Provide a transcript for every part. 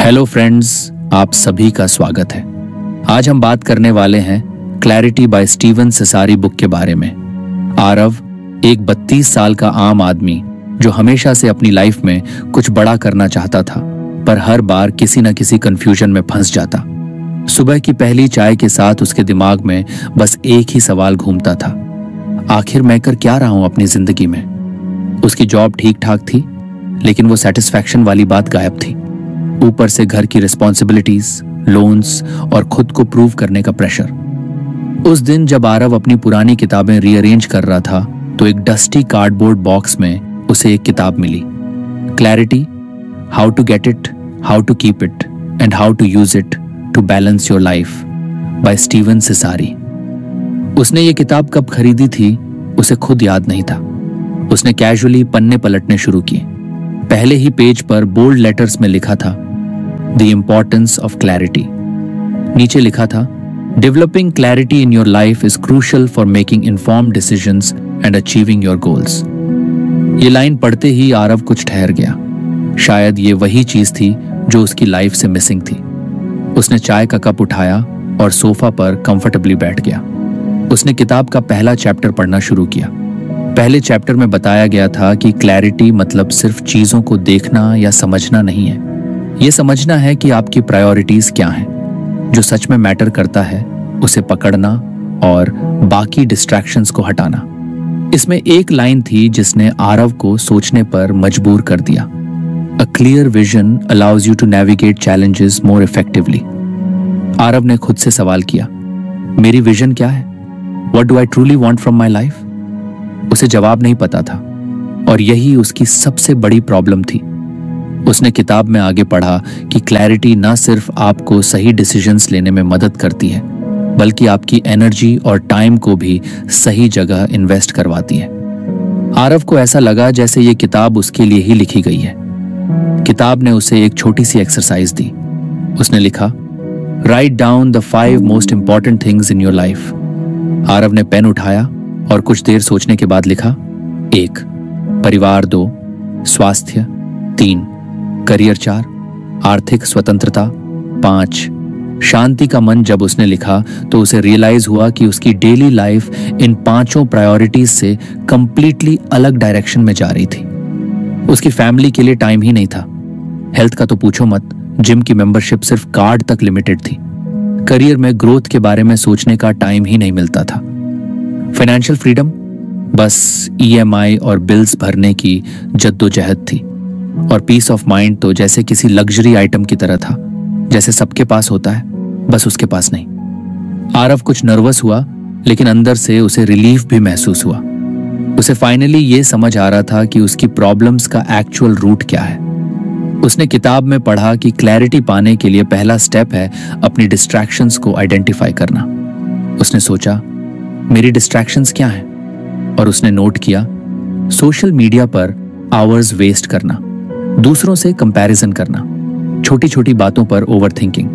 Hello friends, आप सभी का स्वागत है। आज हम बात करने वाले हैं क्लैरिटी बाय स्टीवन सिसारी बुक के बारे में। आरव एक 32 साल का आम आदमी जो हमेशा से अपनी लाइफ में कुछ बड़ा करना चाहता था, पर हर बार किसी न किसी कंफ्यूजन में फंस जाता। सुबह की पहली चाय के साथ उसके दिमाग में बस एक ही सवाल घूमता था, आखिर मैं कर क्या रहा हूं अपनी जिंदगी में। उसकी जॉब ठीक ठाक थी, लेकिन वो सेटिस्फैक्शन वाली बात गायब थी। ऊपर से घर की रिस्पॉन्सिबिलिटीज, लोन्स और खुद को प्रूव करने का प्रेशर। उस दिन जब आरव अपनी पुरानी किताबें रीअरेंज कर रहा था, तो एक डस्टी कार्डबोर्ड बॉक्स में उसे एक किताब मिली, clarity, how to get it, how to keep it and how to use it to balance your life by Steven Sisari. उसने ये किताब कब खरीदी थी उसे खुद याद नहीं था। उसने कैजुअली पन्ने पलटने शुरू किए। पहले ही पेज पर बोल्ड लेटर्स में लिखा था, द इम्पोर्टेंस ऑफ क्लैरिटी। नीचे लिखा था, developing clarity in your life is crucial for making informed decisions and achieving your goals. ये लाइन पढ़ते ही आरव कुछ ठहर गया। शायद ये वही चीज थी जो उसकी लाइफ से मिसिंग थी। उसने चाय का कप उठाया और सोफा पर कंफर्टेबली बैठ गया। उसने किताब का पहला चैप्टर पढ़ना शुरू किया। पहले चैप्टर में बताया गया था कि क्लैरिटी मतलब सिर्फ चीजों को देखना या समझना नहीं है। यह समझना है कि आपकी प्रायोरिटीज क्या हैं। जो सच में मैटर करता है उसे पकड़ना और बाकी डिस्ट्रैक्शंस को हटाना। इसमें एक लाइन थी जिसने आरव को सोचने पर मजबूर कर दिया, a clear vision allows you to navigate challenges more effectively. Aarav ने खुद से सवाल किया, मेरी विजन क्या है? What do I truly want from my life? उसे जवाब नहीं पता था, और यही उसकी सबसे बड़ी प्रॉब्लम थी। उसने किताब में आगे पढ़ा कि क्लैरिटी न सिर्फ आपको सही डिसीजंस लेने में मदद करती है, बल्कि आपकी एनर्जी और टाइम को भी सही जगह इन्वेस्ट करवाती है। आरव को ऐसा लगा जैसे ये किताब उसके लिए ही लिखी गई है। किताब ने उसे एक छोटी सी एक्सरसाइज दी। उसने लिखा, write down the 5 most important things in your life. Aarav ने पेन उठाया और कुछ देर सोचने के बाद लिखा, 1 परिवार, 2 स्वास्थ्य, 3 करियर, 4 आर्थिक स्वतंत्रता, 5 शांति का मन। जब उसने लिखा तो उसे रियलाइज हुआ कि उसकी डेली लाइफ इन 5 प्रायोरिटीज से कंप्लीटली अलग डायरेक्शन में जा रही थी। उसकी फैमिली के लिए टाइम ही नहीं था। हेल्थ का तो पूछो मत, जिम की मेंबरशिप सिर्फ कार्ड तक लिमिटेड थी। करियर में ग्रोथ के बारे में सोचने का टाइम ही नहीं मिलता था। फाइनेंशियल फ्रीडम, बस EMI और बिल्स भरने की जद्दोजहद थी। और पीस ऑफ माइंड तो जैसे किसी लग्जरी आइटम की तरह था, जैसे सबके पास होता है, बस उसके पास नहीं। आरव कुछ नर्वस हुआ, लेकिन अंदर से उसे रिलीफ भी महसूस हुआ। उसे फाइनली ये समझ आ रहा था कि उसकी प्रॉब्लम्स का एक्चुअल रूट क्या है। उसने किताब में पढ़ा कि क्लैरिटी पाने के लिए पहला स्टेप है अपनी डिस्ट्रैक्शंस को आइडेंटिफाई करना। उसने सोचा, मेरी डिस्ट्रैक्शंस क्या हैं? और उसने नोट किया, सोशल मीडिया पर आवर्स वेस्ट करना, दूसरों से कंपैरिजन करना, छोटी छोटी बातों पर ओवरथिंकिंग।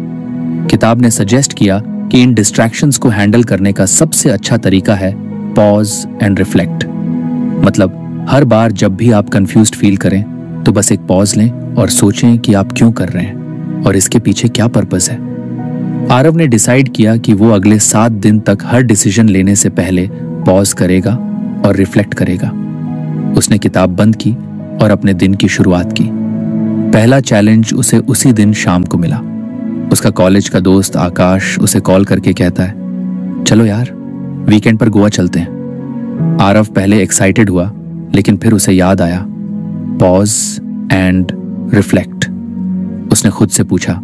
किताब ने सजेस्ट किया कि इन डिस्ट्रैक्शंस को हैंडल करने का सबसे अच्छा तरीका है पॉज एंड रिफ्लेक्ट। मतलब हर बार जब भी आप कंफ्यूज्ड फील करें तो बस एक पॉज लें और सोचें कि आप क्यों कर रहे हैं और इसके पीछे क्या पर्पस है। आरव ने डिसाइड किया कि वो अगले 7 दिन तक हर डिसीजन लेने से पहले पॉज करेगा और रिफ्लेक्ट करेगा। उसने किताब बंद की और अपने दिन की शुरुआत की। पहला चैलेंज उसे उसी दिन शाम को मिला। उसका कॉलेज का दोस्त आकाश उसे कॉल करके कहता है, चलो यार, वीकेंड पर गोवा चलते हैं। आरव पहले एक्साइटेड हुआ, लेकिन फिर उसे याद आया, पॉज एंड रिफ्लेक्ट। उसने खुद से पूछा,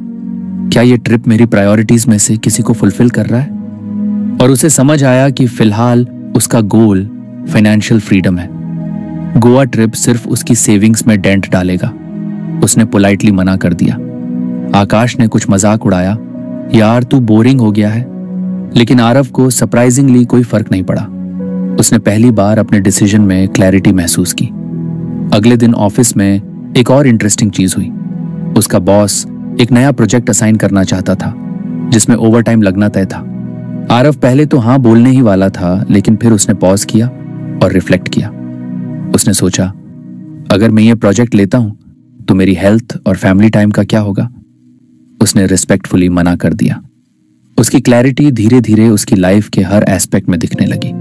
क्या ये ट्रिप मेरी प्रायोरिटीज में से किसी को फुलफिल कर रहा है? और उसे समझ आया कि फिलहाल उसका गोल फाइनेंशियल फ्रीडम है। गोवा ट्रिप सिर्फ उसकी सेविंग्स में डेंट डालेगा। उसने पोलाइटली मना कर दिया। आकाश ने कुछ मजाक उड़ाया, यार तू बोरिंग हो गया है। लेकिन आरव को सरप्राइजिंगली कोई फर्क नहीं पड़ा। उसने पहली बार अपने डिसीजन में क्लैरिटी महसूस की। अगले दिन ऑफिस में एक और इंटरेस्टिंग चीज हुई। उसका बॉस एक नया प्रोजेक्ट असाइन करना चाहता था, जिसमें ओवरटाइम लगना तय था। आरव पहले तो हाँ बोलने ही वाला था, लेकिन फिर उसने पॉज किया और रिफ्लेक्ट किया। उसने सोचा, अगर मैं ये प्रोजेक्ट लेता हूं तो मेरी हेल्थ और फैमिली टाइम का क्या होगा? उसने रिस्पेक्टफुली मना कर दिया। उसकी क्लैरिटी धीरे धीरे उसकी लाइफ के हर एस्पेक्ट में दिखने लगी।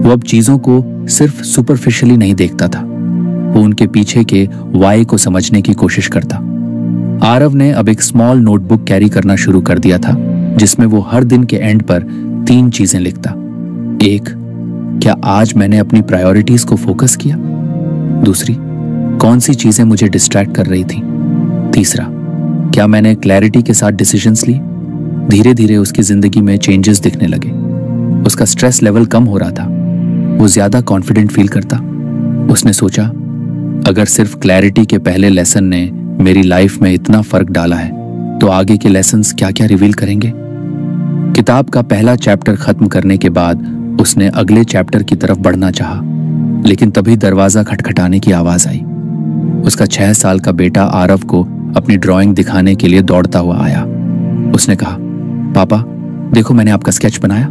वो अब चीजों को सिर्फ सुपरफिशियली नहीं देखता था, वो उनके पीछे के वाई को समझने की कोशिश करता। आरव ने अब एक स्मॉल नोटबुक कैरी करना शुरू कर दिया था, जिसमें वो हर दिन के एंड पर 3 चीजें लिखता। 1, क्या आज मैंने अपनी प्रायोरिटीज को फोकस किया? दूसरी, कौन सी चीजें मुझे डिस्ट्रैक्ट कर रही थी? तीसरा, क्या मैंने क्लैरिटी के साथ डिसीजंस लिए? धीरे धीरे उसकी जिंदगी में चेंजेस दिखने लगे। उसका स्ट्रेस लेवल कम हो रहा था, वो ज्यादा कॉन्फिडेंट फील करता। उसने सोचा, अगर सिर्फ क्लैरिटी के पहले लेसन ने मेरी लाइफ में इतना फर्क डाला है, तो आगे के लेसन्स क्या क्या रिवील करेंगे। किताब का पहला चैप्टर खत्म करने के बाद उसने अगले चैप्टर की तरफ बढ़ना चाहा, लेकिन तभी दरवाजा खटखटाने की आवाज आई। उसका 6 साल का बेटा आरव को अपनी ड्राइंग दिखाने के लिए दौड़ता हुआ आया। उसने कहा, पापा देखो, मैंने आपका स्केच बनाया।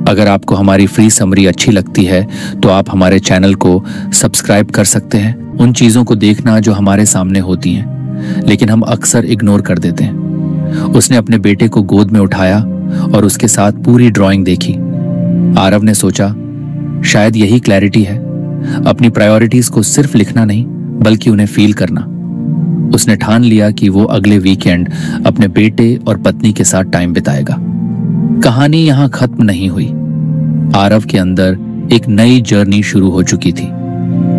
अगर आपको हमारी फ्री समरी अच्छी लगती है तो आप हमारे चैनल को सब्सक्राइब कर सकते हैं। उन चीजों को देखना जो हमारे सामने होती हैं, लेकिन हम अक्सर इग्नोर कर देते हैं। उसने अपने बेटे को गोद में उठाया और उसके साथ पूरी ड्राइंग देखी। आरव ने सोचा, शायद यही क्लैरिटी है, अपनी प्रायोरिटीज को सिर्फ लिखना नहीं बल्कि उन्हें फील करना। उसने ठान लिया कि वो अगले वीकेंड अपने बेटे और पत्नी के साथ टाइम बिताएगा। कहानी यहां खत्म नहीं हुई। आरव के अंदर एक नई जर्नी शुरू हो चुकी थी,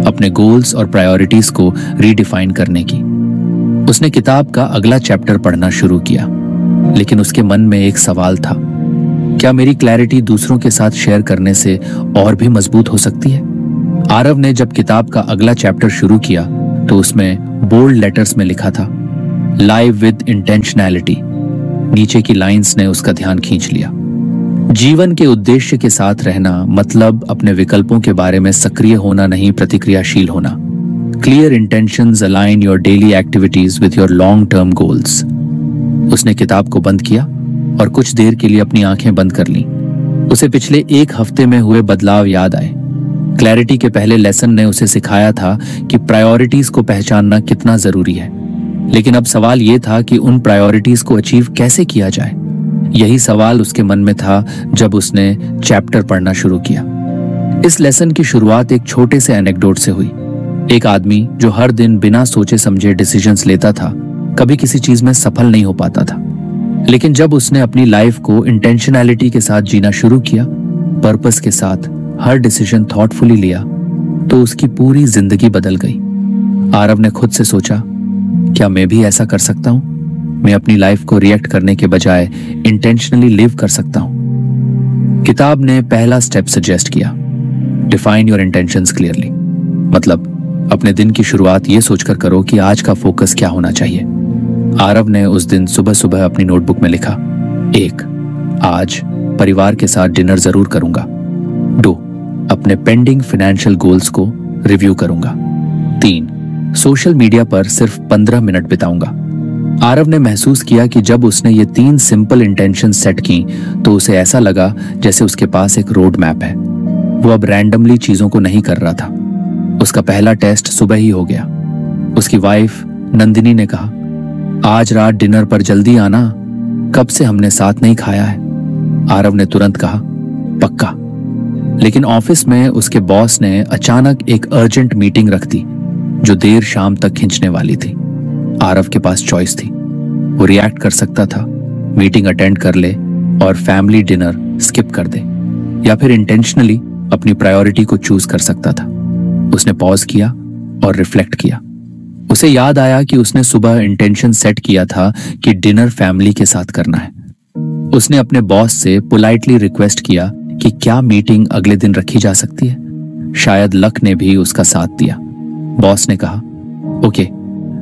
अपने गोल्स और प्रायोरिटीज को रीडिफाइन करने की। उसने किताब का अगला चैप्टर पढ़ना शुरू किया, लेकिन उसके मन में एक सवाल था, क्या मेरी क्लैरिटी दूसरों के साथ शेयर करने से और भी मजबूत हो सकती है? आरव ने जब किताब का अगला चैप्टर शुरू किया तो उसमें बोल्ड लेटर्स में लिखा था, लाइव विद इंटेंशनैलिटी। नीचे की लाइंस ने उसका ध्यान खींच लिया। जीवन के उद्देश्य के साथ रहना मतलब अपने विकल्पों के बारे में सक्रिय होना नहीं, प्रतिक्रियाशील होना। Clear intentions align your daily activities with your long term goals. उसने किताब को बंद किया और कुछ देर के लिए अपनी आंखें बंद कर लीं। उसे पिछले 1 हफ्ते में हुए बदलाव याद आए। क्लैरिटी के पहले लेसन ने उसे सिखाया था कि प्रायोरिटीज को पहचानना कितना जरूरी है, लेकिन अब सवाल यह था कि उन प्रायोरिटीज को अचीव कैसे किया जाए। यही सवाल उसके मन में था जब उसने चैप्टर पढ़ना शुरू किया। इस लेसन की शुरुआत एक छोटे से एनेक्डोट से हुई। एक आदमी जो हर दिन बिना सोचे समझे डिसीजंस लेता था, कभी किसी चीज में सफल नहीं हो पाता था। लेकिन जब उसने अपनी लाइफ को इंटेंशनैलिटी के साथ जीना शुरू किया, पर्पस के साथ हर डिसीजन थॉटफुली लिया, तो उसकी पूरी जिंदगी बदल गई। आरव ने खुद से सोचा, क्या मैं भी ऐसा कर सकता हूं? मैं अपनी लाइफ को रिएक्ट करने के बजाय इंटेंशनली लिव कर सकता हूं। किताब ने पहला स्टेप सजेस्ट किया, डिफाइन योर इंटेंशंस क्लियरली। मतलब अपने दिन की शुरुआत ये सोचकर करो कि आज का फोकस क्या होना चाहिए। आरव ने उस दिन सुबह सुबह अपनी नोटबुक में लिखा, 1, आज परिवार के साथ डिनर जरूर करूंगा। 2, अपने पेंडिंग फाइनेंशियल गोल्स को रिव्यू करूंगा। 3, सोशल मीडिया पर सिर्फ 15 मिनट बिताऊंगा। आरव ने महसूस किया कि जब उसने ये 3 सिंपल इंटेंशन सेट की तो उसे ऐसा लगा जैसे उसके पास एक रोड मैप है। वो अब रैंडमली चीजों को नहीं कर रहा था। उसका पहला टेस्ट सुबह ही हो गया। उसकी वाइफ नंदिनी ने कहा, आज रात डिनर पर जल्दी आना, कब से हमने साथ नहीं खाया है। आरव ने तुरंत कहा, पक्का। लेकिन ऑफिस में उसके बॉस ने अचानक एक अर्जेंट मीटिंग रख दी जो देर शाम तक खिंचने वाली थी। आरव के पास चॉइस थी, वो रिएक्ट कर सकता था, मीटिंग अटेंड कर ले और फैमिली डिनर स्किप कर दे, या फिर इंटेंशनली अपनी प्रायोरिटी को चूज कर सकता था। उसने पॉज किया और रिफ्लेक्ट किया। उसे याद आया कि उसने सुबह इंटेंशन सेट किया था कि डिनर फैमिली के साथ करना है। उसने अपने बॉस से पोलाइटली रिक्वेस्ट किया कि क्या मीटिंग अगले दिन रखी जा सकती है। शायद लक ने भी उसका साथ दिया। बॉस ने कहा, okay,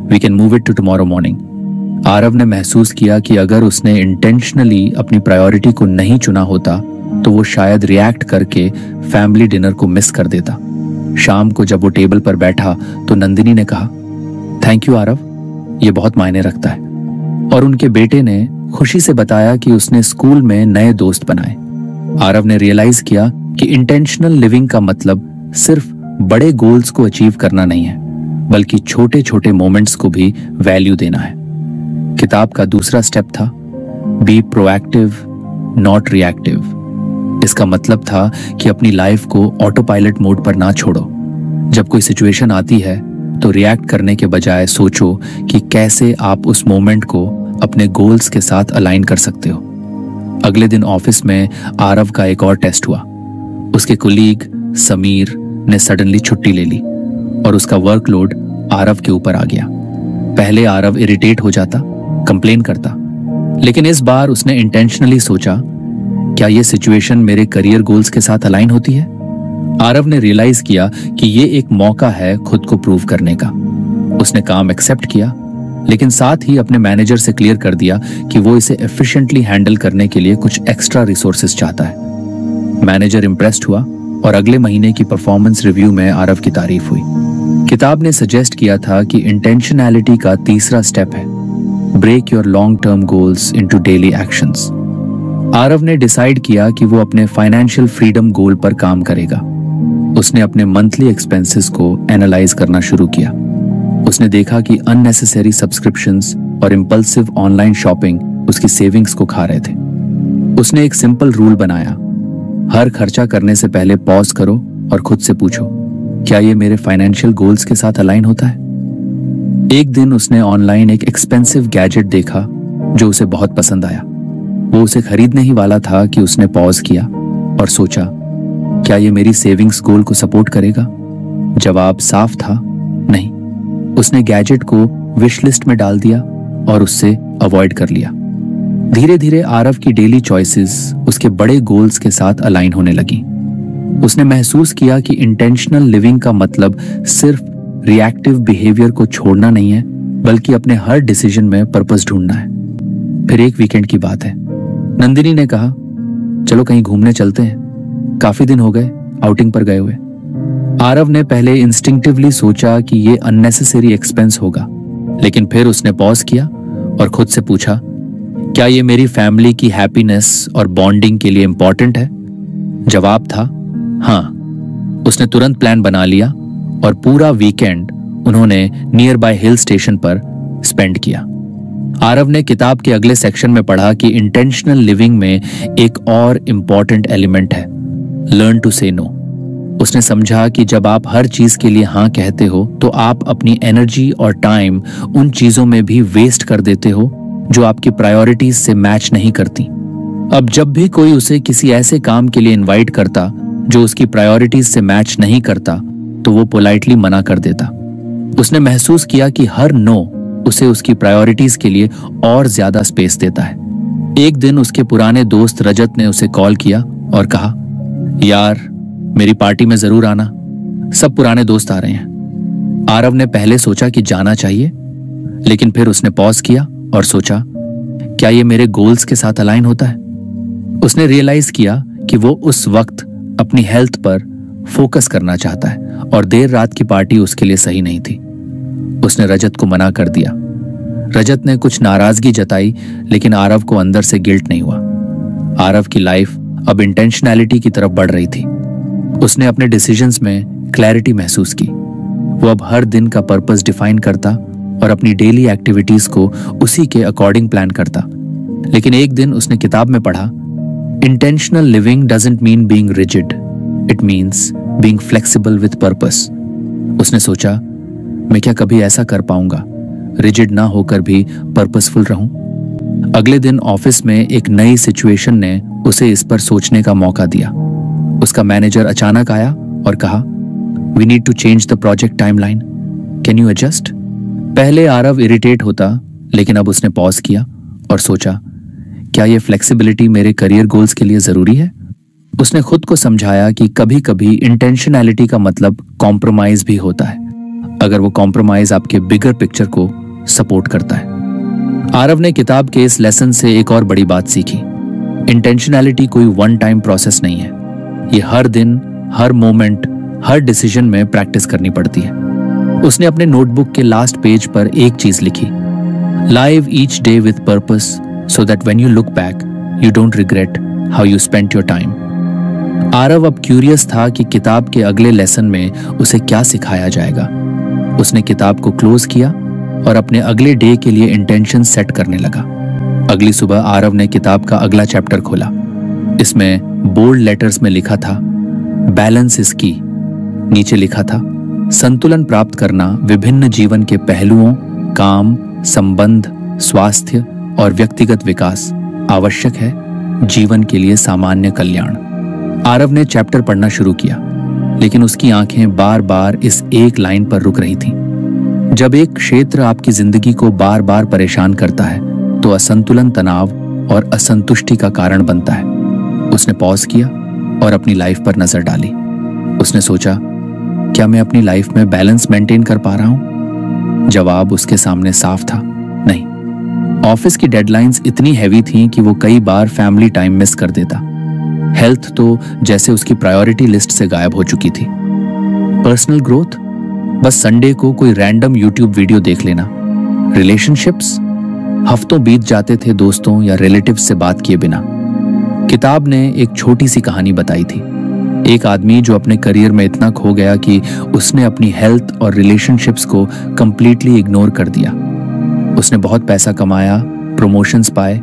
we can move it to tomorrow morning. Aarav ने महसूस किया कि अगर उसने इंटेंशनली अपनी प्रायोरिटी को नहीं चुना होता तो वो शायद रिएक्ट करके फैमिली डिनर को मिस कर देता। शाम को जब वो टेबल पर बैठा तो नंदिनी ने कहा, थैंक यू आरव, ये बहुत मायने रखता है। और उनके बेटे ने खुशी से बताया कि उसने स्कूल में नए दोस्त बनाए। आरव ने रियलाइज किया कि इंटेंशनल लिविंग का मतलब सिर्फ बड़े गोल्स को अचीव करना नहीं है, बल्कि छोटे छोटे मोमेंट्स को भी वैल्यू देना है। किताब का दूसरा स्टेप था बी प्रोएक्टिव नॉट रिएक्टिव। इसका मतलब था कि अपनी लाइफ को ऑटो पायलट मोड पर ना छोड़ो। जब कोई सिचुएशन आती है तो रिएक्ट करने के बजाय सोचो कि कैसे आप उस मोमेंट को अपने गोल्स के साथ अलाइन कर सकते हो। अगले दिन ऑफिस में आरव का एक और टेस्ट हुआ। उसके कोलीग समीर ने सडनली छुट्टी ले ली और उसका वर्कलोड आरव के ऊपर आ गया। पहले आरव इरिटेट हो जाता, कंप्लेन करता, लेकिन इस बार उसने इंटेंशनली सोचा, क्या यह सिचुएशन मेरे करियर गोल्स के साथ अलाइन होती है? आरव ने रियलाइज किया कि ये एक मौका है खुद को प्रूव करने का। उसने काम एक्सेप्ट किया, लेकिन साथ ही अपने मैनेजर से क्लियर कर दिया कि वो इसे एफिशिएंटली हैंडल करने के लिए कुछ एक्स्ट्रा रिसोर्सेज चाहता है। मैनेजर इंप्रेस्ड हुआ और अगले महीने की परफॉर्मेंस रिव्यू में आरव की तारीफ हुई। किताब ने सजेस्ट किया था कि इंटेंशनैलिटी का तीसरा स्टेप है break your long term goals into daily actions. Aarav ने डिसाइड किया कि वो अपने फाइनेंशियल फ्रीडम गोल पर काम करेगा। उसने अपने मंथली एक्सपेंसेस को एनालाइज करना शुरू किया। उसने देखा कि अननेसेसरी सब्सक्रिप्शंस और इंपल्सिव ऑनलाइन शॉपिंग उसकी सेविंग्स को खा रहे थे। उसने एक सिंपल रूल बनाया, हर खर्चा करने से पहले पॉज करो और खुद से पूछो, क्या ये मेरे फाइनेंशियल गोल्स के साथ अलाइन होता है? एक दिन उसने ऑनलाइन एक एक्सपेंसिव गैजेट देखा जो उसे बहुत पसंद आया। वो उसे खरीदने ही वाला था कि उसने पॉज किया और सोचा, क्या ये मेरी सेविंग्स गोल को सपोर्ट करेगा? जवाब साफ था, नहीं। उसने गैजेट को विश लिस्ट में डाल दिया और उससे अवॉइड कर लिया। धीरे धीरे आरव की डेली चॉइसेस उसके बड़े गोल्स के साथ अलाइन होने लगी। उसने महसूस किया कि इंटेंशनल लिविंग का मतलब सिर्फ रिएक्टिव बिहेवियर को छोड़ना नहीं है, बल्कि अपने हर डिसीजन में पर्पस ढूंढना है। फिर एक वीकेंड की बात है। नंदिनी ने कहा, चलो कहीं घूमने चलते हैं, काफी दिन हो गए आउटिंग पर गए हुए। आरव ने पहले इंस्टिंक्टिवली सोचा कि ये अननेसेसरी एक्सपेंस होगा, लेकिन फिर उसने पॉज किया और खुद से पूछा, क्या ये मेरी फैमिली की हैप्पीनेस और बॉन्डिंग के लिए इंपॉर्टेंट है? जवाब था हाँ। उसने तुरंत प्लान बना लिया और पूरा वीकेंड उन्होंने नियर बाय हिल स्टेशन पर स्पेंड किया। आरव ने किताब के अगले सेक्शन में पढ़ा कि इंटेंशनल लिविंग में एक और इम्पॉर्टेंट एलिमेंट है, लर्न टू से नो। उसने समझा कि जब आप हर चीज के लिए हाँ कहते हो तो आप अपनी एनर्जी और टाइम उन चीजों में भी वेस्ट कर देते हो जो आपकी प्रायोरिटीज से मैच नहीं करती। अब जब भी कोई उसे किसी ऐसे काम के लिए इनवाइट करता जो उसकी प्रायोरिटीज से मैच नहीं करता, तो वो पोलाइटली मना कर देता। उसने महसूस किया कि हर नो उसे उसकी प्रायोरिटीज के लिए और ज्यादा स्पेस देता है। एक दिन उसके पुराने दोस्त रजत ने उसे कॉल किया और कहा, यार मेरी पार्टी में जरूर आना, सब पुराने दोस्त आ रहे हैं। आरव ने पहले सोचा कि जाना चाहिए, लेकिन फिर उसने पॉज किया और सोचा, क्या ये मेरे गोल्स के साथ अलाइन होता है? उसने रियलाइज किया कि वो उस वक्त अपनी हेल्थ पर फोकस करना चाहता है और देर रात की पार्टी उसके लिए सही नहीं थी। उसने रजत को मना कर दिया। रजत ने कुछ नाराजगी जताई, लेकिन आरव को अंदर से गिल्ट नहीं हुआ। आरव की लाइफ अब इंटेंशनैलिटी की तरफ बढ़ रही थी। उसने अपने डिसीजंस में क्लैरिटी महसूस की। वो अब हर दिन का पर्पस डिफाइन करता और अपनी डेली एक्टिविटीज को उसी के अकॉर्डिंग प्लान करता। लेकिन एक दिन उसने किताब में पढ़ा, intentional living doesn't mean being rigid, it means being flexible with purpose. उसने सोचा, मैं क्या कभी ऐसा कर पाऊंगा, रिजिड ना होकर भी पर्पसफुल रहूं? अगले दिन ऑफिस में एक नई सिचुएशन ने उसे इस पर सोचने का मौका दिया। उसका मैनेजर अचानक आया और कहा, we need to change the project timeline, can you adjust? पहले आरव इरिटेट होता, लेकिन अब उसने पॉज किया और सोचा, क्या यह फ्लेक्सिबिलिटी मेरे करियर गोल्स के लिए जरूरी है? उसने खुद को समझाया कि कभी कभी इंटेंशनैलिटी का मतलब कॉम्प्रोमाइज भी होता है, अगर वो कॉम्प्रोमाइज आपके बिगर पिक्चर को सपोर्ट करता है। आरव ने किताब के इस लेसन से एक और बड़ी बात सीखी, इंटेंशनैलिटी कोई वन टाइम प्रोसेस नहीं है। ये हर दिन, हर मोमेंट, हर डिसीजन में प्रैक्टिस करनी पड़ती है। उसने अपने नोटबुक के लास्ट पेज पर एक चीज लिखी, live each day with purpose so that when you look back you don't regret how you spent your time. Aarav अब क्यूरियस था कि किताब के अगले लेसन में उसे क्या सिखाया जाएगा। उसने किताब को क्लोज किया और अपने अगले डे के लिए इंटेंशन सेट करने लगा। अगली सुबह आरव ने किताब का अगला चैप्टर खोला। इसमें बोल्ड लेटर्स में लिखा था बैलेंस इज की। नीचे लिखा था संतुलन प्राप्त करना विभिन्न जीवन के पहलुओं, काम, संबंध, स्वास्थ्य और व्यक्तिगत विकास आवश्यक है जीवन के लिए सामान्य कल्याण। आरव ने चैप्टर पढ़ना शुरू किया, लेकिन उसकी आंखें बार बार इस एक लाइन पर रुक रही थीं। जब एक क्षेत्र आपकी जिंदगी को बार बार परेशान करता है तो असंतुलन तनाव और असंतुष्टि का कारण बनता है। उसने पॉज किया और अपनी लाइफ पर नजर डाली। उसने सोचा, क्या मैं अपनी लाइफ में बैलेंस मेंटेन कर पा रहा हूं? जवाब उसके सामने साफ था, नहीं। ऑफिस की डेडलाइंस इतनी हैवी थीं कि वो कई बार फैमिली टाइम मिस कर देता। हेल्थ तो जैसे उसकी प्रायोरिटी लिस्ट से गायब हो चुकी थी। पर्सनल ग्रोथ, बस संडे को कोई रैंडम यूट्यूब वीडियो देख लेना। रिलेशनशिप्स, हफ्तों बीत जाते थे दोस्तों या रिलेटिव्स से बात किए बिना। किताब ने एक छोटी सी कहानी बताई थी। एक आदमी जो अपने करियर में इतना खो गया कि उसने अपनी हेल्थ और रिलेशनशिप्स को कंप्लीटली इग्नोर कर दिया। उसने बहुत पैसा कमाया, प्रमोशंस पाए,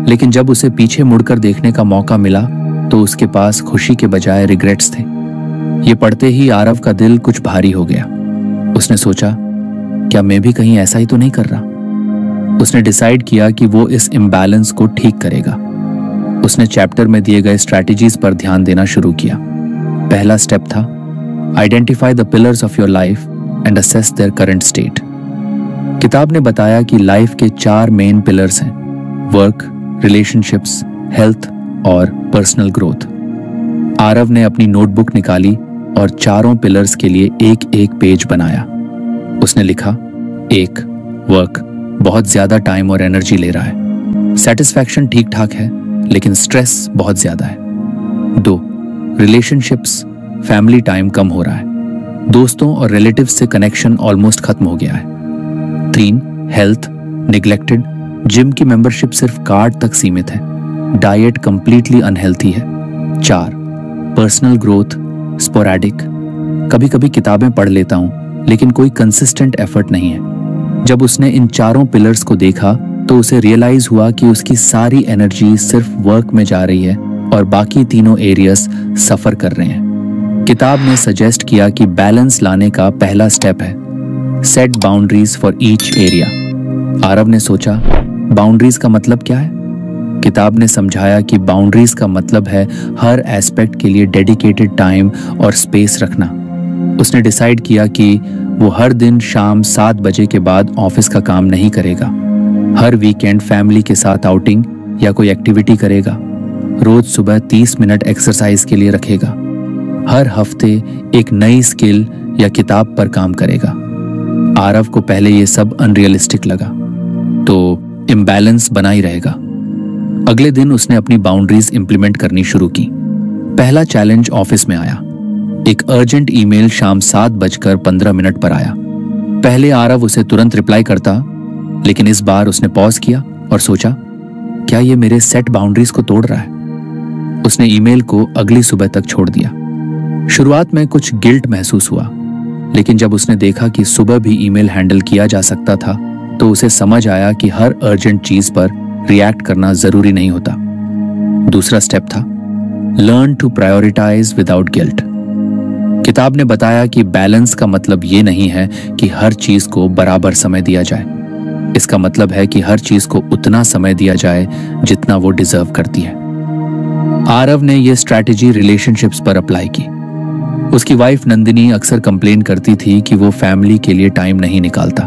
लेकिन जब उसे पीछे मुड़कर देखने का मौका मिला तो उसके पास खुशी के बजाय रिग्रेट्स थे। ये पढ़ते ही आरव का दिल कुछ भारी हो गया। उसने सोचा, क्या मैं भी कहीं ऐसा ही तो नहीं कर रहा? उसने डिसाइड किया कि वो इस इम्बैलेंस को ठीक करेगा। उसने चैप्टर में दिए गए स्ट्रैटेजीज पर ध्यान देना शुरू किया। पहला स्टेप था identify the pillars of your life and assess their current state. किताब ने बताया कि लाइफ के 4 मेन पिलर्स हैं, वर्क, रिलेशनशिप्स, हेल्थ और पर्सनल ग्रोथ। आरव ने अपनी नोटबुक निकाली और चारों पिलर्स के लिए एक एक पेज बनाया। उसने लिखा, 1, वर्क, बहुत ज्यादा टाइम और एनर्जी ले रहा है। सेटिस्फैक्शन ठीक ठाक है, लेकिन स्ट्रेस बहुत ज्यादा है। 2, रिलेशनशिप्स, फैमिली टाइम कम हो रहा है। दोस्तों और रिलेटिव्स से कनेक्शन ऑलमोस्ट खत्म हो गया है। 3, हेल्थ, निग्लेक्टेड, जिम की मेंबरशिप सिर्फ कार्ड तक सीमित है। डाइट कंप्लीटली अनहेल्थी है। 4, पर्सनल ग्रोथ, स्पोरैडिक, कभी कभी किताबें पढ़ लेता हूं लेकिन कोई कंसिस्टेंट एफर्ट नहीं है। जब उसने इन चारों पिलर्स को देखा तो उसे रियलाइज हुआ कि उसकी सारी एनर्जी सिर्फ वर्क में जा रही है और बाकी तीनों एरियाज सफर कर रहे हैं। किताब ने सजेस्ट किया कि बैलेंस लाने का पहला स्टेप है set boundaries for each area. Aarav ने सोचा, बाउंड्रीज का मतलब क्या है? किताब ने समझाया कि बाउंड्रीज का मतलब है हर एस्पेक्ट के लिए डेडिकेटेड टाइम और स्पेस रखना। उसने डिसाइड किया कि वो हर दिन शाम 7 बजे के बाद ऑफिस का काम नहीं करेगा। हर वीकेंड फैमिली के साथ आउटिंग या कोई एक्टिविटी करेगा। रोज सुबह 30 मिनट एक्सरसाइज के लिए रखेगा। हर हफ्ते एक नई स्किल या किताब पर काम करेगा। आरव को पहले ये सब अनरियलिस्टिक लगा, तो इम्बैलेंस बना ही रहेगा। अगले दिन उसने अपनी बाउंड्रीज इंप्लीमेंट करनी शुरू की। पहला चैलेंज ऑफिस में आया। एक अर्जेंट ईमेल शाम 7:15 पर आया। पहले आरव उसे तुरंत रिप्लाई करता, लेकिन इस बार उसने पॉज किया और सोचा, क्या ये मेरे सेट बाउंड्रीज को तोड़ रहा है? उसने ईमेल को अगली सुबह तक छोड़ दिया। शुरुआत में कुछ गिल्ट महसूस हुआ, लेकिन जब उसने देखा कि सुबह भी ईमेल हैंडल किया जा सकता था तो उसे समझ आया कि हर अर्जेंट चीज पर रिएक्ट करना जरूरी नहीं होता। दूसरा स्टेप था learn to prioritise without guilt. किताब ने बताया कि बैलेंस का मतलब ये नहीं है कि हर चीज को बराबर समय दिया जाए। इसका मतलब है कि हर चीज को उतना समय दिया जाए जितना वो डिजर्व करती है। आरव ने यह स्ट्रैटेजी रिलेशनशिप्स पर अप्लाई की। उसकी वाइफ नंदिनी अक्सर कंप्लेन करती थी कि वो फैमिली के लिए टाइम नहीं निकालता।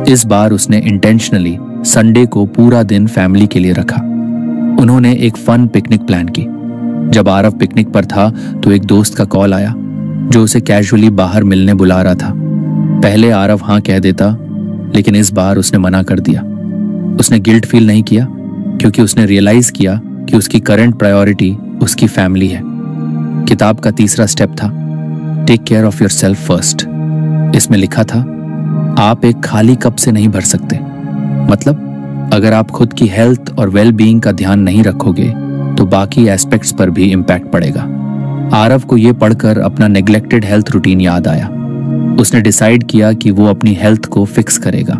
इस बार उसने इंटेंशनली संडे को पूरा दिन फैमिली के लिए रखा। उन्होंने एक फन पिकनिक प्लान की। जब आरव पिकनिक पर था तो एक दोस्त का कॉल आया जो उसे कैजुअली बाहर मिलने बुला रहा था। पहले आरव हाँ कह देता, लेकिन इस बार उसने मना कर दिया। उसने गिल्ट फील नहीं किया क्योंकि उसने रियलाइज किया कि उसकी करंट प्रायोरिटी उसकी फैमिली है। किताब का तीसरा स्टेप था take care of yourself first. इसमें लिखा था, आप एक खाली कप से नहीं भर सकते। मतलब अगर आप खुद की हेल्थ और वेल बीइंग का ध्यान नहीं रखोगे तो बाकी एस्पेक्ट्स पर भी इम्पैक्ट पड़ेगा। आरव को यह पढ़कर अपना नेग्लेक्टेड हेल्थ रूटीन याद आया। उसने डिसाइड किया कि वो अपनी हेल्थ को फिक्स करेगा।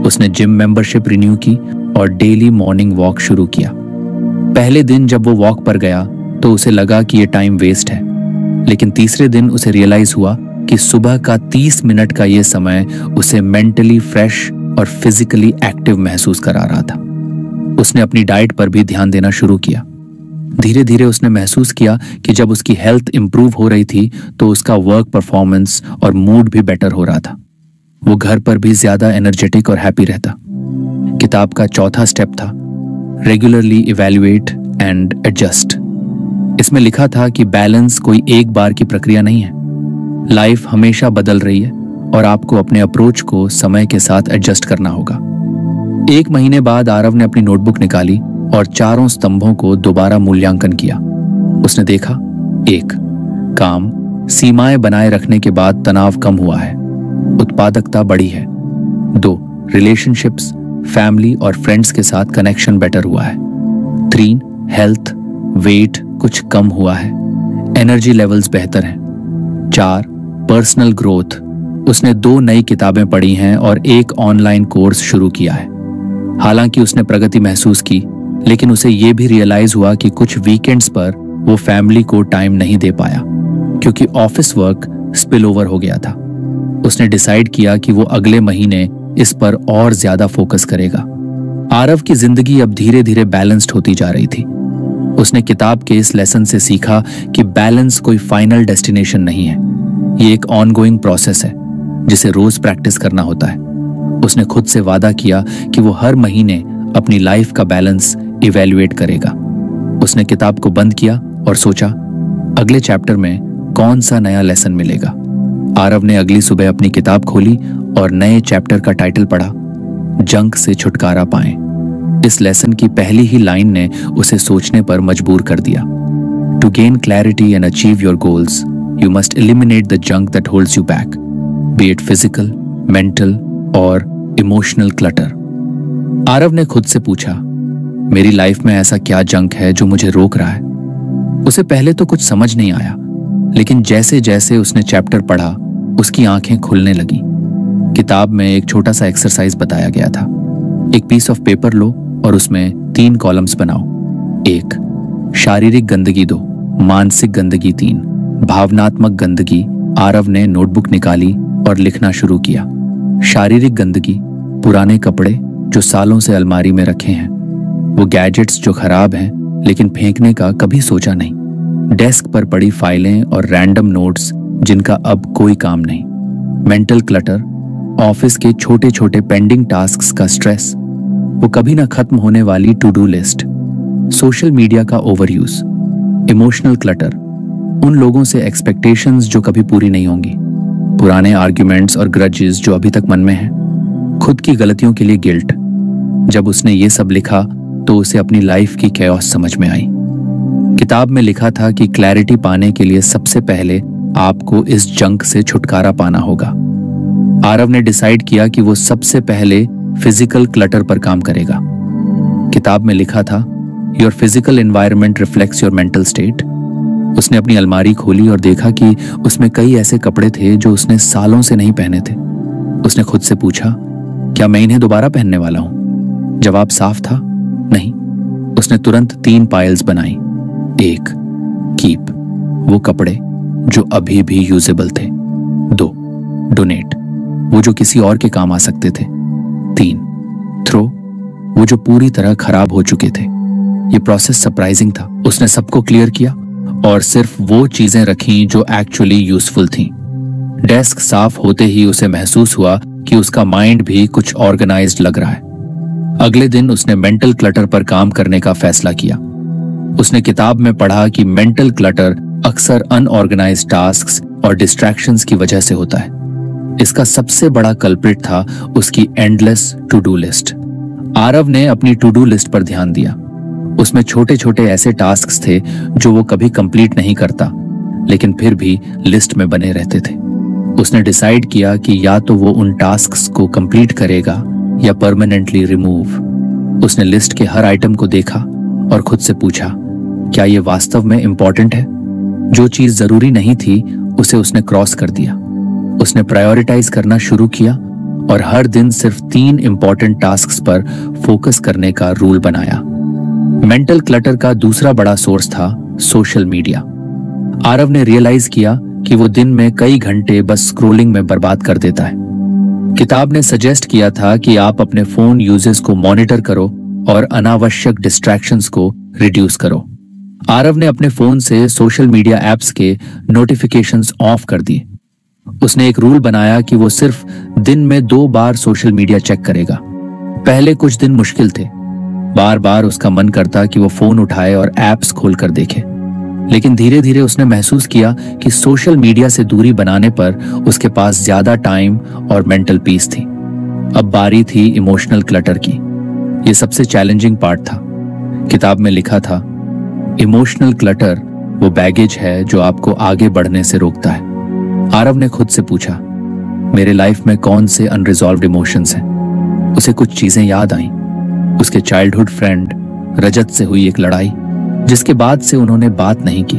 उसने जिम मेंबरशिप रिन्यू की और डेली मॉर्निंग वॉक शुरू किया। पहले दिन जब वो वॉक पर गया तो उसे लगा कि ये टाइम वेस्ट है, लेकिन तीसरे दिन उसे रियलाइज हुआ कि सुबह का 30 मिनट का ये समय उसे मेंटली फ्रेश और फिजिकली एक्टिव महसूस करा रहा था। उसने अपनी डाइट पर भी ध्यान देना शुरू किया। धीरे धीरे उसने महसूस किया कि जब उसकी हेल्थ इंप्रूव हो रही थी तो उसका वर्क परफॉर्मेंस और मूड भी बेटर हो रहा था। वो घर पर भी ज्यादा एनर्जेटिक और हैप्पी रहता। किताब का चौथा स्टेप था रेगुलरली इवैल्यूएट एंड एडजस्ट। इसमें लिखा था कि बैलेंस कोई एक बार की प्रक्रिया नहीं है। लाइफ हमेशा बदल रही है और आपको अपने अप्रोच को समय के साथ एडजस्ट करना होगा। 1 महीने बाद आरव ने अपनी नोटबुक निकाली और चारों स्तंभों को दोबारा मूल्यांकन किया। उसने देखा 1. काम, सीमाएं बनाए रखने के बाद तनाव कम हुआ है, उत्पादकता बढ़ी है। 2. रिलेशनशिप्स, फैमिली और फ्रेंड्स के साथ कनेक्शन बेटर हुआ है। 3. हेल्थ, वेट कुछ कम हुआ है, एनर्जी लेवल्स बेहतर हैं। 4. पर्सनल ग्रोथ, उसने 2 नई किताबें पढ़ी हैं और 1 ऑनलाइन कोर्स शुरू किया है। हालांकि उसने प्रगति महसूस की, लेकिन उसे यह भी रियलाइज हुआ कि कुछ वीकेंड्स पर वो फैमिली को टाइम नहीं दे पाया क्योंकि ऑफिस वर्क स्पिल ओवर हो गया था। उसने डिसाइड किया कि वो अगले महीने इस पर और ज्यादा फोकस करेगा। आरव की जिंदगी अब धीरे धीरे बैलेंस्ड होती जा रही थी। उसने किताब के इस लेसन से सीखा कि बैलेंस कोई फाइनल डेस्टिनेशन नहीं है, ये एक ऑनगोइंग प्रोसेस है जिसे रोज प्रैक्टिस करना होता है। उसने खुद से वादा किया कि वो हर महीने अपनी लाइफ का बैलेंस इवैल्यूएट करेगा। उसने किताब को बंद किया और सोचा अगले चैप्टर में कौन सा नया लेसन मिलेगा। आरव ने अगली सुबह अपनी किताब खोली और नए चैप्टर का टाइटल पढ़ा, जंक से छुटकारा पाएं। इस लेसन की पहली ही लाइन ने उसे सोचने पर मजबूर कर दिया। To gain clarity and achieve your goals you must eliminate the junk that holds you back, be it physical, mental और इमोशनल क्लटर। आरव ने खुद से पूछा, मेरी लाइफ में ऐसा क्या जंक है जो मुझे रोक रहा है? उसे पहले तो कुछ समझ नहीं आया, लेकिन जैसे जैसे उसने चैप्टर पढ़ा उसकी आंखें खुलने लगी। किताब में एक छोटा सा एक्सरसाइज बताया गया था। एक पीस ऑफ पेपर लो और उसमें 3 कॉलम्स बनाओ। 1. शारीरिक गंदगी 2, मानसिक गंदगी 3, भावनात्मक गंदगी। आरव ने नोटबुक निकाली और लिखना शुरू किया। शारीरिक गंदगी, पुराने कपड़े जो सालों से अलमारी में रखे हैं, वो गैजेट्स जो खराब हैं लेकिन फेंकने का कभी सोचा नहीं, डेस्क पर पड़ी फाइलें और रैंडम नोट्स जिनका अब कोई काम नहीं। मेंटल क्लटर, ऑफिस के छोटे छोटे पेंडिंग टास्क्स का स्ट्रेस, वो कभी ना खत्म होने वाली to do list, social media का ओवरयूज। इमोशनल क्लटर, उन लोगों से एक्सपेक्टेशंस जो कभी पूरी नहीं होंगी, पुराने आर्ग्यूमेंट्स और ग्रजेस जो अभी तक मन में हैं, खुद की गलतियों के लिए गिल्ट। जब उसने ये सब लिखा तो उसे अपनी लाइफ की कैओस समझ में आई। किताब में लिखा था कि क्लैरिटी पाने के लिए सबसे पहले आपको इस जंक से छुटकारा पाना होगा। आरव ने डिसाइड किया कि वो सबसे पहले फिजिकल क्लटर पर काम करेगा। किताब में लिखा था, your physical environment reflects your mental state. उसने अपनी अलमारी खोली और देखा कि उसमें कई ऐसे कपड़े थे जो उसने सालों से नहीं पहने थे। उसने खुद से पूछा, क्या मैं इन्हें दोबारा पहनने वाला हूं? जवाब साफ था, नहीं। उसने तुरंत 3 पाइल्स बनाई। 1. कीप, वो कपड़े जो अभी भी यूजेबल थे। 2. डोनेट, वो जो किसी और के काम आ सकते थे। 3. थ्रो, वो जो पूरी तरह खराब हो चुके थे। ये प्रोसेस सरप्राइजिंग था। उसने सबको क्लियर किया और सिर्फ वो चीजें रखीं जो एक्चुअली यूजफुल थीं। डेस्क साफ होते ही उसे महसूस हुआ कि उसका माइंड भी कुछ ऑर्गेनाइज्ड लग रहा है। अगले दिन उसने मेंटल क्लटर पर काम करने का फैसला किया। उसने किताब में पढ़ा कि मेंटल क्लटर अक्सर अनऑर्गेनाइज्ड टास्क्स और डिस्ट्रैक्शंस की वजह से होता है। इसका सबसे बड़ा कल्प्रिट था उसकी endless to do list. Aarav ने अपनी टू डू लिस्ट पर ध्यान दिया। उसमें छोटे छोटे ऐसे टास्क्स थे जो वो कभी कंप्लीट नहीं करता, लेकिन फिर भी लिस्ट में बने रहते थे। उसने डिसाइड किया कि या तो वो उन टास्क्स को कंप्लीट करेगा या परमानेंटली रिमूव। उसने लिस्ट के हर आइटम को देखा और खुद से पूछा, क्या ये वास्तव में इंपॉर्टेंट है? जो चीज जरूरी नहीं थी उसे उसने क्रॉस कर दिया। उसने प्रायोरिटाइज करना शुरू किया और हर दिन सिर्फ 3 इंपॉर्टेंट टास्क्स पर फोकस करने का रूल बनाया। मेंटल क्लटर का दूसरा बड़ा सोर्स था सोशल मीडिया। आरव ने रियलाइज किया कि वो दिन में कई घंटे बस स्क्रोलिंग में बर्बाद कर देता है। किताब ने सजेस्ट किया था कि आप अपने फोन यूजेस को मॉनिटर करो और अनावश्यक डिस्ट्रैक्शंस को रिड्यूस करो। आरव ने अपने फोन से सोशल मीडिया एप्स के नोटिफिकेशंस ऑफ कर दिए। उसने एक रूल बनाया कि वो सिर्फ दिन में 2 बार सोशल मीडिया चेक करेगा। पहले कुछ दिन मुश्किल थे, बार बार उसका मन करता कि वो फोन उठाए और एप्स खोलकर देखे, लेकिन धीरे धीरे उसने महसूस किया कि सोशल मीडिया से दूरी बनाने पर उसके पास ज्यादा टाइम और मेंटल पीस थी। अब बारी थी इमोशनल क्लटर की। ये सबसे चैलेंजिंग पार्ट था। किताब में लिखा था, इमोशनल क्लटर वो बैगेज है जो आपको आगे बढ़ने से रोकता है। आरव ने खुद से पूछा, मेरे लाइफ में कौन से अनरिजॉल्व्ड इमोशंस हैं? उसे कुछ चीजें याद आईं। उसके चाइल्डहुड फ्रेंड रजत से हुई एक लड़ाई, जिसके बाद से उन्होंने बात नहीं की।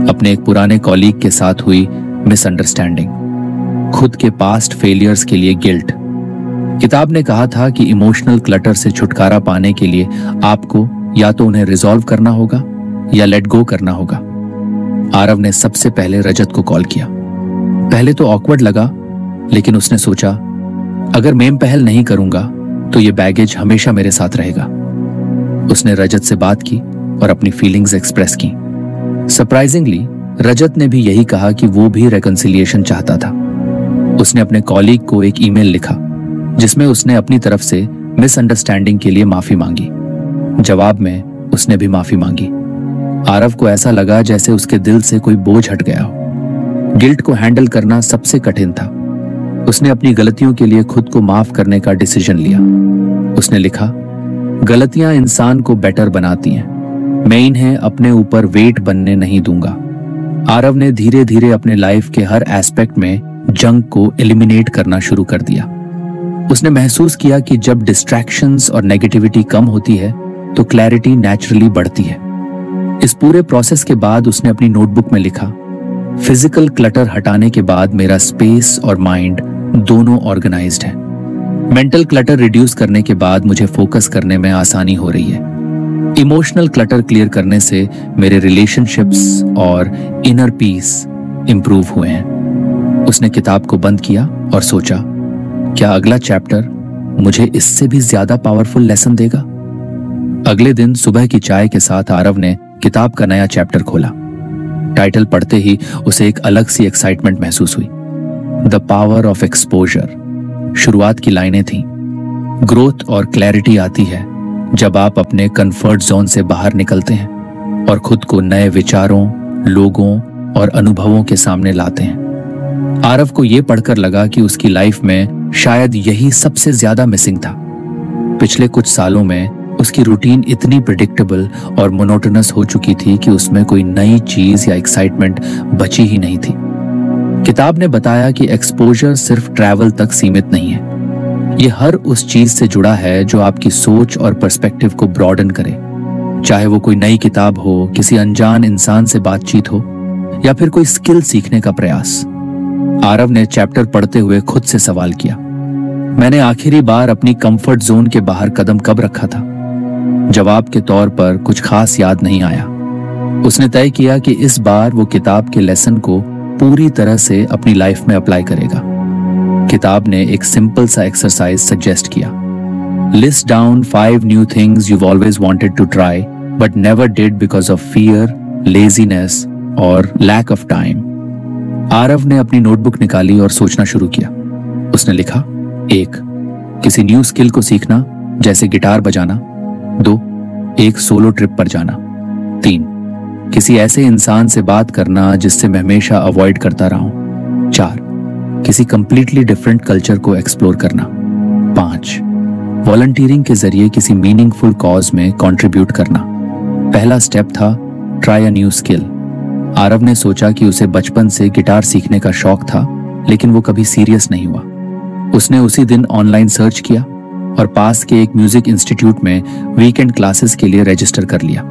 अपने एक पुराने कॉलीग के साथ हुई मिसअंडरस्टैंडिंग, खुद के पास्ट फेलियर्स के लिए गिल्ट। किताब ने कहा था कि इमोशनल क्लटर से छुटकारा पाने के लिए आपको या तो उन्हें रिजॉल्व करना होगा या लेट गो करना होगा। आरव ने सबसे पहले रजत को कॉल किया। पहले तो ऑकवर्ड लगा, लेकिन उसने सोचा, अगर मैं पहल नहीं करूंगा तो ये बैगेज हमेशा मेरे साथ रहेगा। उसने रजत से बात की और अपनी फीलिंग्स एक्सप्रेस की। सरप्राइजिंगली रजत ने भी यही कहा कि वो भी रेकंसिलिएशन चाहता था। उसने अपने कॉलीग को एक ईमेल लिखा जिसमें उसने अपनी तरफ से मिसअंडरस्टैंडिंग के लिए माफी मांगी। जवाब में उसने भी माफी मांगी। आरव को ऐसा लगा जैसे उसके दिल से कोई बोझ हट गया हो। गिल्ट को हैंडल करना सबसे कठिन था। उसने अपनी गलतियों के लिए खुद को माफ करने का डिसीजन लिया। उसने लिखा, गलतियां इंसान को बेटर बनाती हैं, मैं इन्हें अपने ऊपर वेट बनने नहीं दूंगा। आरव ने धीरे धीरे अपने लाइफ के हर एस्पेक्ट में जंक को एलिमिनेट करना शुरू कर दिया। उसने महसूस किया कि जब डिस्ट्रैक्शंस और नेगेटिविटी कम होती है तो क्लैरिटी नेचुरली बढ़ती है। इस पूरे प्रोसेस के बाद उसने अपनी नोटबुक में लिखा, फिजिकल क्लटर हटाने के बाद मेरा स्पेस और माइंड दोनों ऑर्गेनाइज्ड है। मेंटल क्लटर रिड्यूस करने के बाद मुझे फोकस करने में आसानी हो रही है। इमोशनल क्लटर क्लियर करने से मेरे रिलेशनशिप्स और इनर पीस इंप्रूव हुए हैं। उसने किताब को बंद किया और सोचा, क्या अगला चैप्टर मुझे इससे भी ज्यादा पावरफुल लेसन देगा? अगले दिन सुबह की चाय के साथ आरव ने किताब का नया चैप्टर खोला। टाइटल पढ़ते ही उसे एक अलग सी एक्साइटमेंट महसूस हुई, द पावर ऑफ एक्सपोजर। शुरुआत की लाइनें थीं, ग्रोथ और क्लैरिटी आती है जब आप अपने कंफर्ट जोन से बाहर निकलते हैं और खुद को नए विचारों, लोगों और अनुभवों के सामने लाते हैं। आरव को यह पढ़कर लगा कि उसकी लाइफ में शायद यही सबसे ज्यादा मिसिंग था। पिछले कुछ सालों में उसकी रूटीन इतनी प्रेडिक्टेबल और मोनोटोनस हो चुकी थी कि उसमें कोई नई चीज या एक्साइटमेंट बची ही नहीं थी। किताब ने बताया कि एक्सपोजर सिर्फ ट्रैवल तक सीमित नहीं है, ये हर उस चीज से जुड़ा है जो आपकी सोच और पर्सपेक्टिव को ब्रॉडन करे। चाहे वो कोई नई किताब हो, किसी अनजान इंसान से बातचीत हो या फिर कोई स्किल सीखने का प्रयास। आरव ने चैप्टर पढ़ते हुए खुद से सवाल किया, मैंने आखिरी बार अपनी कंफर्ट जोन के बाहर कदम कब रखा था? जवाब के तौर पर कुछ खास याद नहीं आया। उसने तय किया कि इस बार वो किताब के लेसन को पूरी तरह से अपनी लाइफ में अप्लाई करेगा। किताब ने एक सिंपल सा एक्सरसाइज सजेस्ट किया, list down 5 new things you've always wanted to try but never did because of fear, laziness और lack of time। आरव ने अपनी नोटबुक निकाली और सोचना शुरू किया। उसने लिखा, 1 किसी न्यू स्किल को सीखना, जैसे गिटार बजाना। 2 एक सोलो ट्रिप पर जाना। 3 किसी ऐसे इंसान से बात करना जिससे मैं हमेशा अवॉइड करता रहा हूं। 4 किसी कंप्लीटली डिफरेंट कल्चर को एक्सप्लोर करना। 5 वॉलंटियरिंग के जरिए किसी मीनिंगफुल कॉज में कंट्रीब्यूट करना। पहला स्टेप था try a new skill. Aarav ने सोचा कि उसे बचपन से गिटार सीखने का शौक था, लेकिन वो कभी सीरियस नहीं हुआ। उसने उसी दिन ऑनलाइन सर्च किया और पास के एक म्यूजिक इंस्टीट्यूट में वीकेंड क्लासेस के लिए रजिस्टर कर लिया।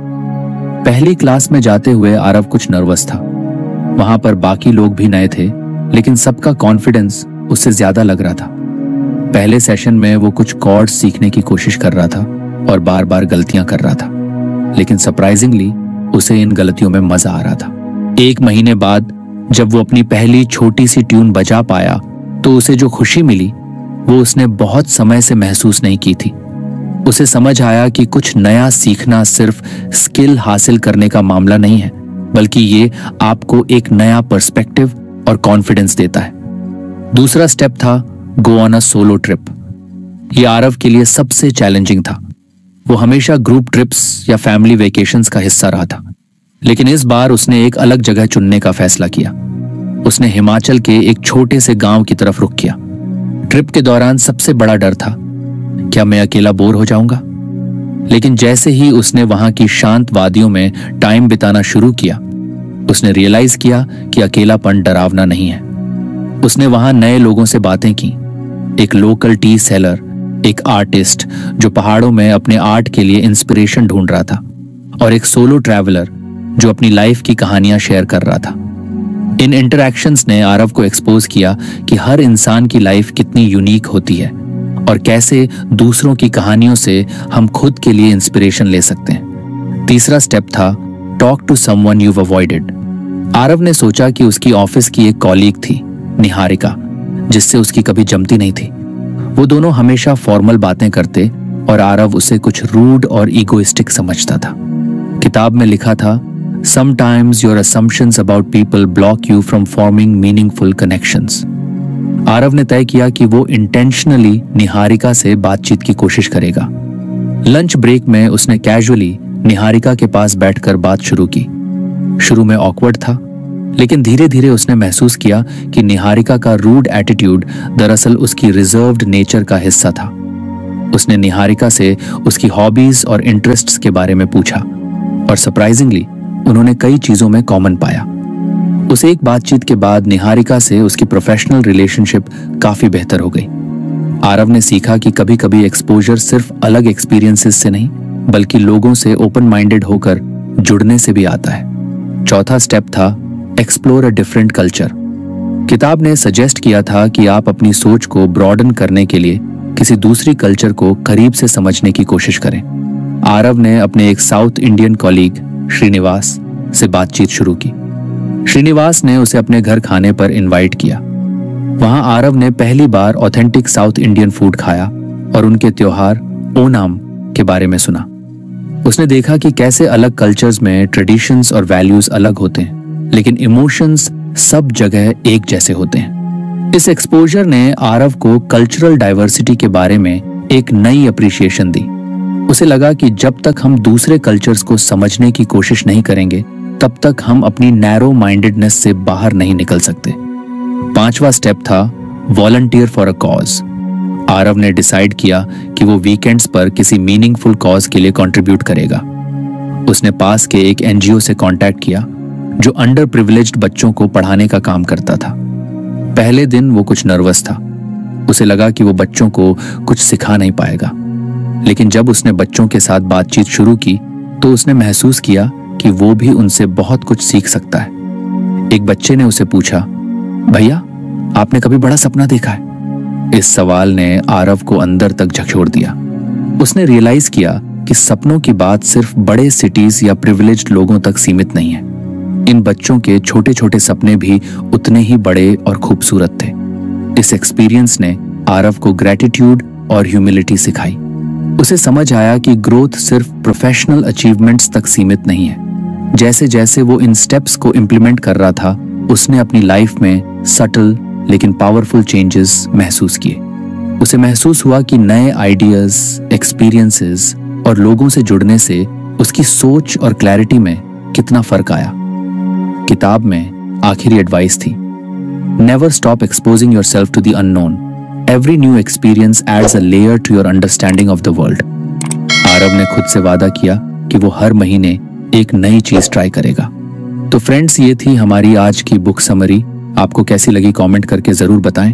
पहली क्लास में जाते हुए आरव कुछ नर्वस था। वहां पर बाकी लोग भी नए थे, लेकिन सबका कॉन्फिडेंस उससे ज्यादा लग रहा था। पहले सेशन में वो कुछ कॉर्ड्स सीखने की कोशिश कर रहा था और बार बार गलतियां कर रहा था, लेकिन सरप्राइजिंगली उसे इन गलतियों में मजा आ रहा था। 1 महीने बाद जब वो अपनी पहली छोटी सी ट्यून बजा पाया तो उसे जो खुशी मिली वो उसने बहुत समय से महसूस नहीं की थी। उसे समझ आया कि कुछ नया सीखना सिर्फ स्किल हासिल करने का मामला नहीं है, बल्कि ये आपको एक नया पर्सपेक्टिव और कॉन्फिडेंस देता है। दूसरा स्टेप था go on a solo trip. ये आरव के लिए सबसे चैलेंजिंग था। वो हमेशा ग्रुप ट्रिप्स या फैमिली वेकेशंस का हिस्सा रहा था, लेकिन इस बार उसने एक अलग जगह चुनने का फैसला किया। उसने हिमाचल के एक छोटे से गांव की तरफ रुख किया। ट्रिप के दौरान सबसे बड़ा डर था, क्या मैं अकेला बोर हो जाऊंगा? लेकिन जैसे ही उसने वहां की शांत वादियों में टाइम बिताना शुरू किया, उसने रियलाइज किया कि अकेलापन डरावना नहीं है। उसने वहां नए लोगों से बातें की, एक लोकल टी सेलर, एक आर्टिस्ट जो पहाड़ों में अपने आर्ट के लिए इंस्पिरेशन ढूंढ रहा था, और एक सोलो ट्रैवलर जो अपनी लाइफ की कहानियां शेयर कर रहा था। इन इंटरैक्शंस ने आरव को एक्सपोज किया कि हर इंसान की लाइफ कितनी यूनिक होती है और कैसे दूसरों की कहानियों से हम खुद के लिए इंस्पिरेशन ले सकते हैं। तीसरा स्टेप था talk to someone you avoided. Aarav ने सोचा कि उसकी ऑफिस की एक कॉलीग थी, निहारिका, जिससे उसकी कभी जमती नहीं थी। वो दोनों हमेशा फॉर्मल बातें करते और आरव उसे कुछ रूड और ईगोइस्टिक समझता था। किताब में लिखा था, Sometimes your assumptions about people block you from forming meaningful connections. Aarav ने तय किया कि वो इंटेंशनली निहारिका से बातचीत की कोशिश करेगा। लंच ब्रेक में उसने कैजुअली निहारिका के पास बैठकर बात शुरू की। शुरू में ऑकवर्ड था, लेकिन धीरे धीरे उसने महसूस किया कि निहारिका का रूड एटीट्यूड दरअसल उसकी रिजर्व्ड नेचर का हिस्सा था। उसने निहारिका से उसकी हॉबीज और इंटरेस्ट्स के बारे में पूछा और सरप्राइजिंगली उन्होंने कई चीजों में कॉमन पाया। उस एक बातचीत के बाद निहारिका से उसकी प्रोफेशनल रिलेशनशिप काफी बेहतर हो गई। आरव ने सीखा कि कभी कभी एक्सपोजर सिर्फ अलग एक्सपीरियंसेस से नहीं, बल्कि लोगों से ओपन माइंडेड होकर जुड़ने से भी आता है। चौथा स्टेप था एक्सप्लोर अ डिफरेंट कल्चर। किताब ने सजेस्ट किया था कि आप अपनी सोच को ब्रॉडन करने के लिए किसी दूसरी कल्चर को करीब से समझने की कोशिश करें। आरव ने अपने एक साउथ इंडियन कॉलीग श्रीनिवास से बातचीत शुरू की। श्रीनिवास ने उसे अपने घर खाने पर इनवाइट किया। वहां आरव ने पहली बार ऑथेंटिक साउथ इंडियन फूड खाया और उनके त्योहार ओणम के बारे में सुना। उसने देखा कि कैसे अलग कल्चर्स में ट्रेडिशंस और वैल्यूज अलग होते हैं, लेकिन इमोशंस सब जगह एक जैसे होते हैं। इस एक्सपोजर ने आरव को कल्चरल डाइवर्सिटी के बारे में एक नई अप्रिशिएशन दी। उसे लगा कि जब तक हम दूसरे कल्चर्स को समझने की कोशिश नहीं करेंगे, तब तक हम अपनी नैरो माइंडेडनेस से बाहर नहीं निकल सकते। पांचवा स्टेप था volunteer for a cause. Aarav ने डिसाइड किया कि वो वीकेंड्स पर किसी मीनिंगफुल कॉज के लिए कंट्रीब्यूट करेगा। उसने पास के एक एनजीओ से कांटेक्ट किया जो अंडर प्रिविलेज्ड बच्चों को पढ़ाने का काम करता था। पहले दिन वो कुछ नर्वस था। उसे लगा कि वो बच्चों को कुछ सिखा नहीं पाएगा, लेकिन जब उसने बच्चों के साथ बातचीत शुरू की तो उसने महसूस किया कि वो भी उनसे बहुत कुछ सीख सकता है। एक बच्चे ने उसे पूछा, भैया आपने कभी बड़ा सपना देखा है? इस सवाल ने आरव को अंदर तक झकझोर दिया। उसने रियलाइज किया कि सपनों की बात सिर्फ बड़े सिटीज या प्रिविलेज्ड लोगों तक सीमित नहीं है। इन बच्चों के छोटे छोटे सपने भी उतने ही बड़े और खूबसूरत थे। इस एक्सपीरियंस ने आरव को ग्रेटिट्यूड और ह्यूमिलिटी सिखाई। उसे समझ आया कि ग्रोथ सिर्फ प्रोफेशनल अचीवमेंट्स तक सीमित नहीं है। जैसे जैसे वो इन स्टेप्स को इम्प्लीमेंट कर रहा था, उसने अपनी लाइफ में सटल लेकिन पावरफुल चेंजेस महसूस किए। उसे महसूस हुआ कि नए आइडियाज, एक्सपीरियंसेस और लोगों से जुड़ने से उसकी सोच और क्लैरिटी में कितना फर्क आया। किताब में आखिरी एडवाइस थी, never stop exposing yourself to the unknown. Every new experience adds a layer to your understanding of the world. Aarav ने खुद से वादा किया कि वो हर महीने एक नई चीज ट्राई करेगा। तो फ्रेंड्स, ये थी हमारी आज की बुक समरी। आपको कैसी लगी कमेंट करके जरूर बताएं।